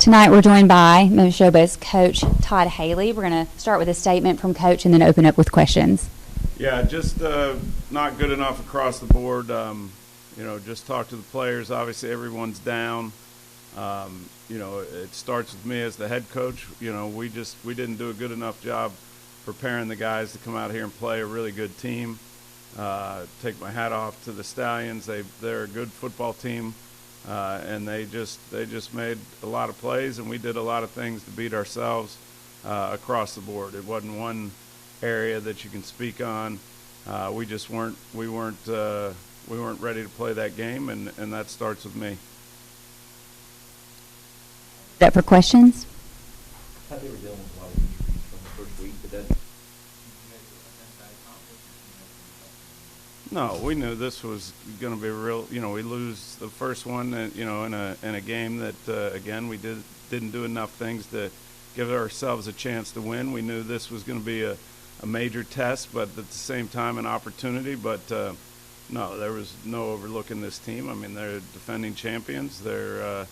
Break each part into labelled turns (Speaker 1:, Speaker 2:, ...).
Speaker 1: Tonight we're joined by Memhpis Showboats coach Todd Haley. We're going to start with a statement from coach and then open up with questions.
Speaker 2: Yeah, just not good enough across the board. Just talk to the players. Obviously, everyone's down. It starts with me as the head coach. We didn't do a good enough job preparing the guys to come out here and play a really good team. Take my hat off to the Stallions. They're a good football team. And they just made a lot of plays, and we did a lot of things to beat ourselves across the board. It wasn't one area that you can speak on. We weren't ready to play that game, and that starts with me.
Speaker 1: That for questions?
Speaker 3: I thought they were dealing with a lot of injuries from the first week, but that.
Speaker 2: No, we knew this was going to be real. We lose the first one, in a game that again we didn't do enough things to give ourselves a chance to win. We knew this was going to be a major test, but at the same time an opportunity. But no, there was no overlooking this team. I mean, they're defending champions. They're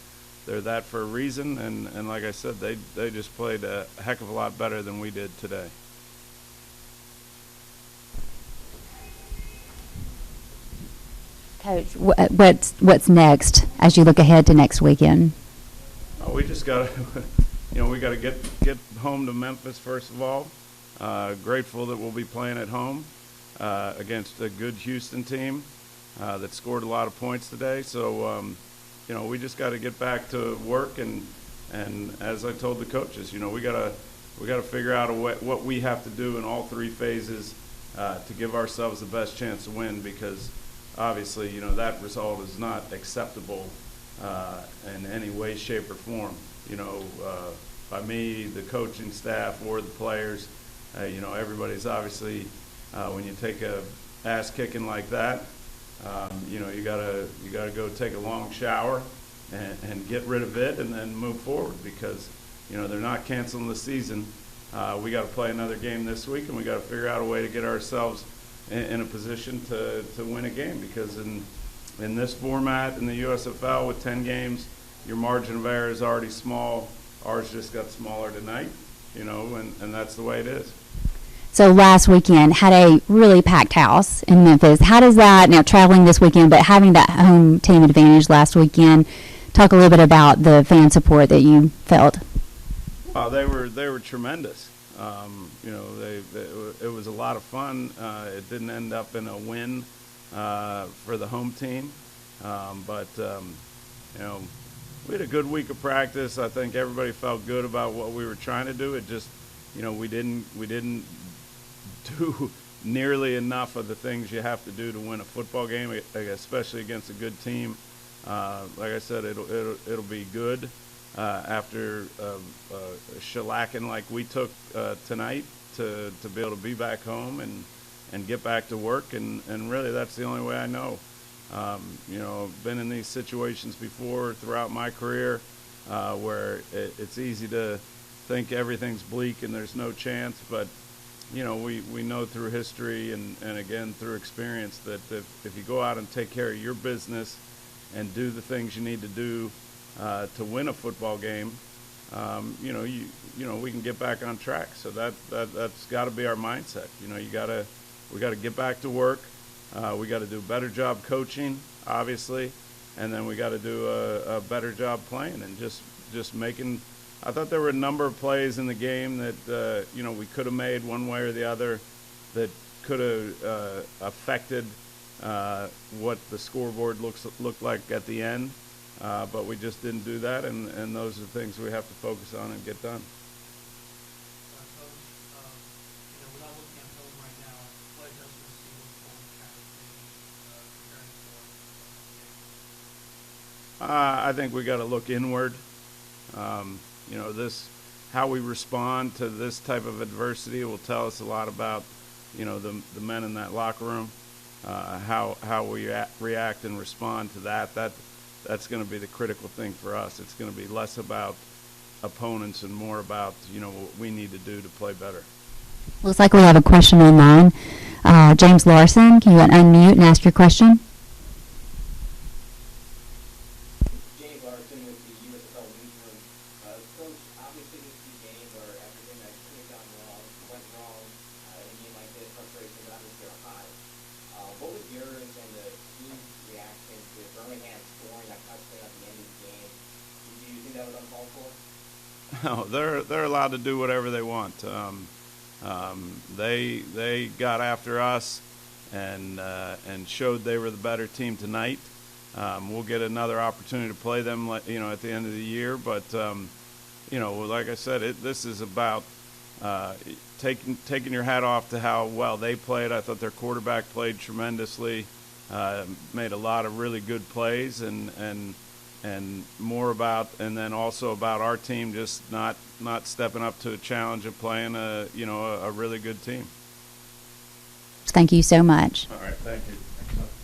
Speaker 2: that for a reason, and like I said, they just played a heck of a lot better than we did today.
Speaker 1: Coach, what's next as you look ahead to next weekend?
Speaker 2: Oh, we just got to, we got to get home to Memphis first of all. Grateful that we'll be playing at home against a good Houston team that scored a lot of points today. So, we just got to get back to work and as I told the coaches, we got to figure out what we have to do in all three phases to give ourselves the best chance to win, because obviously, that result is not acceptable in any way, shape, or form, by me, the coaching staff, or the players. Everybody's obviously, when you take a ass kicking like that, you gotta go take a long shower and get rid of it and then move forward, because, they're not canceling the season. We got to play another game this week, and we got to figure out a way to get ourselves in a position to win a game, because in this format in the USFL with 10 games, your margin of error is already small. Ours just got smaller tonight, and that's the way it is.
Speaker 1: So last weekend had a really packed house in Memphis. How does that, now traveling this weekend, but having that home team advantage last weekend, talk a little bit about the fan support that you felt?
Speaker 2: They were tremendous. It was a lot of fun. It didn't end up in a win for the home team, but we had a good week of practice. I think everybody felt good about what we were trying to do. It just, we didn't do nearly enough of the things you have to do to win a football game, especially against a good team. Like I said, it'll be good. After a shellacking like we took tonight, to be able to be back home and get back to work, and really that's the only way I know. I've been in these situations before throughout my career where it's easy to think everything's bleak and there's no chance, but we know through history and again through experience that if you go out and take care of your business and do the things you need to do to win a football game, we can get back on track. So that's got to be our mindset. We got to get back to work. We got to do a better job coaching, obviously, and then we got to do a better job playing and just making. I thought there were a number of plays in the game that we could have made one way or the other that could have affected what the scoreboard looked like at the end. But we just didn't do that, and those are the things we have to focus on and get done.
Speaker 4: Without looking at film right now, what adjustments do you look for preparing for?
Speaker 2: I think we got to look inward. How we respond to this type of adversity will tell us a lot about, the men in that locker room. How we react and respond to that. That's going to be the critical thing for us. It's going to be less about opponents and more about, what we need to do to play better.
Speaker 1: Looks like we have a question online. James Larson, can you unmute and ask your question?
Speaker 3: James Larson with the USFL Network.
Speaker 4: call?
Speaker 2: No, they're allowed to do whatever they want. They got after us and showed they were the better team tonight. We'll get another opportunity to play them, at the end of the year. But like I said, this is about taking your hat off to how well they played. I thought their quarterback played tremendously, made a lot of really good plays, and then also about our team just not stepping up to a challenge of playing a really good team.
Speaker 1: Thank you so much.
Speaker 2: All right, thank you.